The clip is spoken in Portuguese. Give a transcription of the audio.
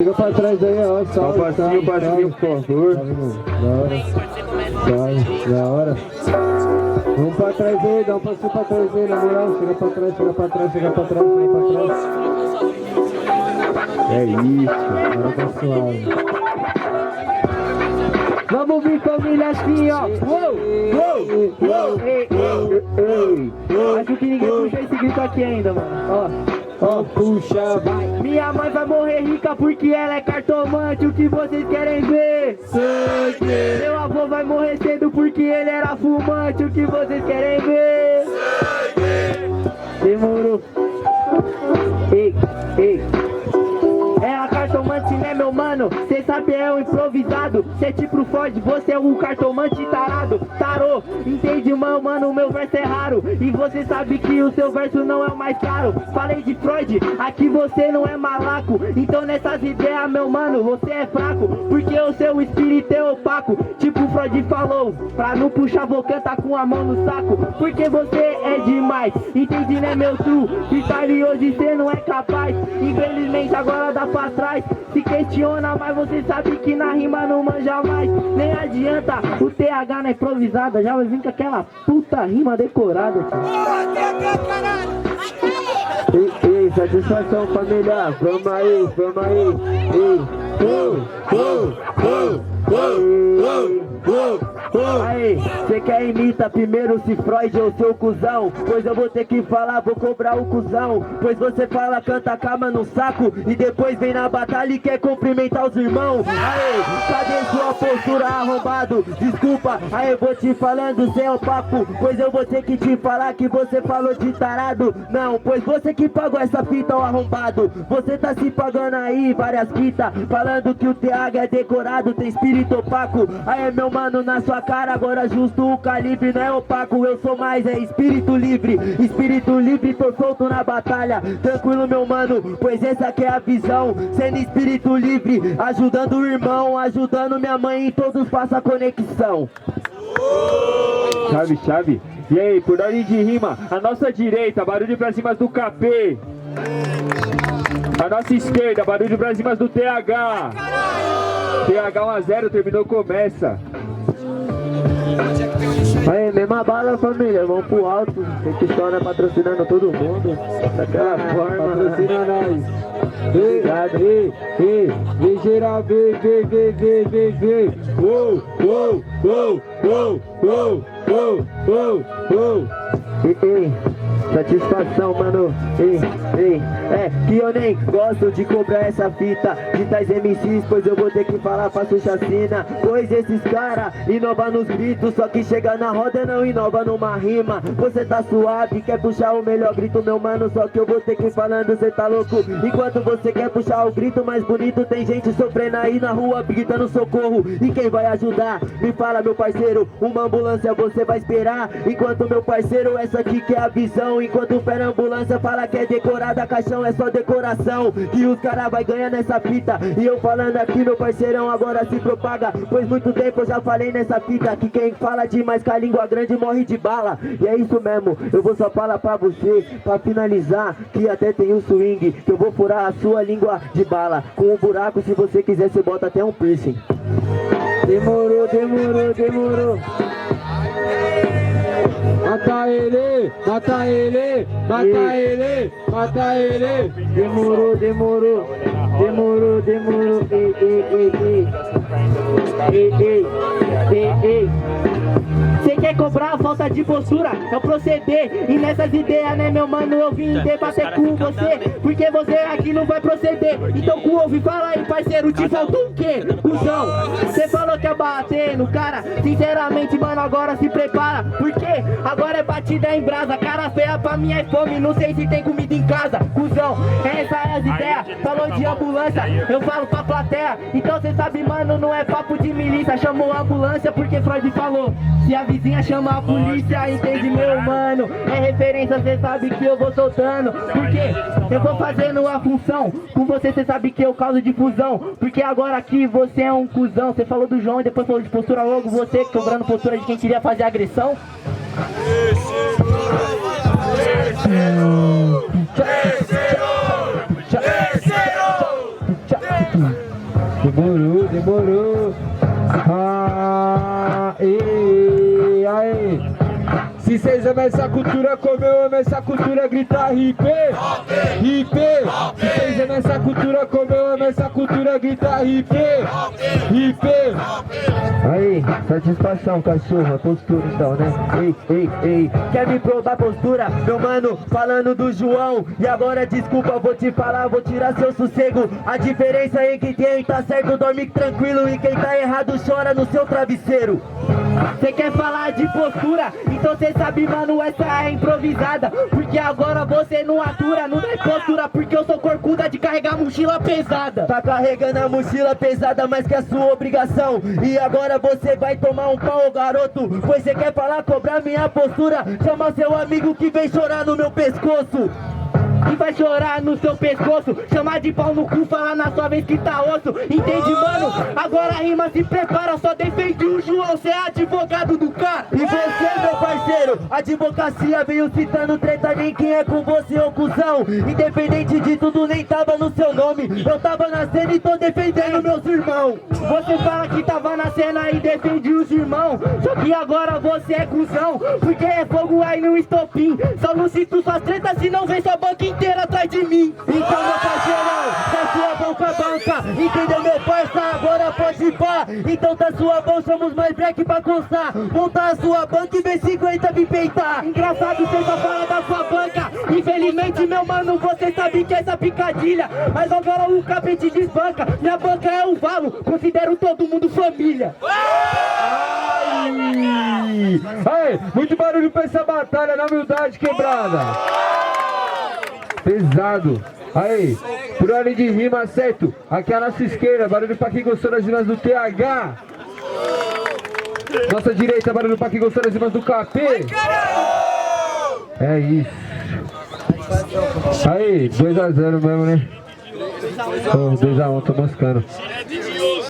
Fica pra trás aí, ó. Só um passinho, por favor. Da hora. Vamos pra trás aí, dá um passinho pra trás aí, na moral. Chega pra trás, chega pra trás, chega pra trás, chega pra trás. É isso. Agora tá suave. Vamos vir, família, assim, ó. Acho que ninguém puxou esse grito aqui ainda, mano. Ó, puxa, vai. Minha mãe vai morrer rica porque ela é cartomante. O que vocês querem ver? Sangue. Meu avô vai morrer cedo porque ele era fumante. O que vocês querem ver? Sangue. Demorou. Ei. É a cartomante, né, meu mano? Cê sabe, é um improvisado. Cê tipo Ford, você é um cartomante tarado. Tarô, entende, mano, meu verso é raro. E você sabe que o seu verso não é o mais caro. Falei de Freud, aqui você não é malaco. Então nessas ideias, meu mano, você é fraco. Porque o seu espírito é opaco. Tipo Freud falou, pra não puxar vou cantar com a mão no saco. Porque você é demais, entende, né, meu true? Freestyle hoje cê não é capaz. Infelizmente agora dá pra trás. Se questiona, mas você sabe que na rima não manja mais. Nem adianta o TH na improvisada. Já vai vir com aquela puta rima decorada, tio. Ei, satisfação familiar. Vamos aí. Aí, cê quer imita primeiro se Freud ou seu cuzão? Pois eu vou ter que falar, vou cobrar o cuzão. Pois você fala, canta cama no saco e depois vem na batalha e quer cumprimentar os irmãos. Aí, cadê sua postura, arrombado? Desculpa, aí eu vou te falando sem o papo. Pois eu vou ter que te falar que você falou de tarado. Não, pois você que pagou essa fita, ó arrombado. Você tá se pagando aí várias fitas, falando que o TH é decorado, tem espírito opaco. Aí meu mano, na sua cara, agora justo o calibre não é opaco. Eu sou mais, é espírito livre, tô solto na batalha. Tranquilo meu mano, pois essa aqui é a visão. Sendo espírito livre, ajudando o irmão, ajudando minha mãe, em todos faça conexão. Chave. E aí, por ordem de rima, a nossa direita, barulho pra cima do KP. A nossa esquerda, barulho pra cima do TH. TH 1-0, terminou, começa. Aí, mesma bala, família, vamos pro alto. Tem que história patrocinando todo mundo. Daquela forma, patrocina nós. Vem geral, vem. Ei, satisfação, mano. É que eu nem gosto de cobrar essa fita de tais MCs, pois eu vou ter que falar, faço chacina. Pois esses cara inova nos gritos, só que chega na roda não inova numa rima. Você tá suave, quer puxar o melhor grito, meu mano, só que eu vou ter que ir falando, cê tá louco. Enquanto você quer puxar o grito mais bonito, tem gente sofrendo aí na rua gritando socorro. E quem vai ajudar? Me fala, meu parceiro, uma ambulância você vai esperar. Enquanto meu parceiro, essa aqui que é a visão. Enquanto pera a ambulância fala que é decorada, caixão é só decoração. Que os cara vai ganhar nessa fita. E eu falando aqui, meu parceirão, agora se propaga. Pois muito tempo eu já falei nessa fita que quem fala demais com a língua grande morre de bala. E é isso mesmo, eu vou só falar pra você, pra finalizar, que até tem um swing, que eu vou furar a sua língua de bala. Com um buraco, se você quiser, você bota até um piercing. Demorou. Mata ele. Demorou. Ei. Cê quer cobrar a falta de postura, é o proceder. E nessas ideias, né, meu mano, eu vim debater com você, porque você aqui não vai proceder. Então com ouve, fala aí, parceiro, te faltou o quê? Cusão, cê falou que ia bater no cara. Sinceramente, mano, agora se prepara, porque agora é batida em brasa. Cara feia pra mim é fome, não sei se tem comida em casa. Cusão, essa é as ideias. Falou de ambulância, eu falo pra plateia. Então cê sabe, mano, não é papo de milícia. Chamou a ambulância porque Freud falou. Se a vizinha chama a polícia, entende, meu mano? É referência, cê sabe que eu vou soltando. Porque eu vou fazendo a função. Com você, cê sabe que eu causo difusão. Porque agora aqui você é um cuzão. Cê falou do João e depois falou de postura. Logo você cobrando postura de quem queria fazer agressão. Demorou. Aê. Se vocês amam essa cultura como eu amo essa cultura, grita hip, hip. Se vocês amam essa cultura como eu amo essa cultura, grita hip, hip. Aí, satisfação, cachorro, a postura então, né? Ei, quer me provar postura? Meu mano, falando do João. E agora, desculpa, vou te falar, vou tirar seu sossego. A diferença em quem tem tá certo dorme tranquilo e quem tá errado chora no seu travesseiro. Cê quer falar de postura? Então cê sabe, mano, essa é improvisada. Porque agora você não atura, não dá postura. Porque eu sou corcuda de carregar mochila pesada. Tá carregando a mochila pesada mais que a sua obrigação. E agora você vai tomar um pau, garoto. Pois cê quer falar, cobrar minha postura. Chama seu amigo que vem chorar no meu pescoço. E vai chorar no seu pescoço, chamar de pau no cu, falar na sua vez que tá osso. Entende, mano? Agora a rima se prepara, só defende o João, cê é advogado do cara. E você, meu parceiro, a advocacia veio citando treta, nem quem é com você, ô cuzão. Independente de tudo, nem tava no seu nome. Eu tava na cena e tô defendendo meus irmãos. Você fala que tava na cena e defende os irmãos, só que agora você é cuzão, porque é fogo aí no estopim. Só não cito suas tretas se não vem sua banca inteira atrás de mim. Então, meu parceirão, tá sua boca banca. Entendeu, meu parça? Agora pode ir pá. Então tá sua mão, somos mais black pra constar. Montar a sua banca e ver 50 me peitar. Engraçado, você só fala da sua banca. Infelizmente, meu mano, você sabe que é essa picadilha. Mas agora o capete desbanca. Minha banca é um valo, considero todo mundo família. Aí, muito barulho pra essa batalha na humildade quebrada. Pesado. Aí, por ordem de rima, certo? Aqui à nossa esquerda, barulho pra quem gostou das rimas do TH. Nossa direita, barulho pra quem gostou das rimas do KP. É isso. Aí, 2 a 0 mesmo, né? 2 a 1, tô moscando.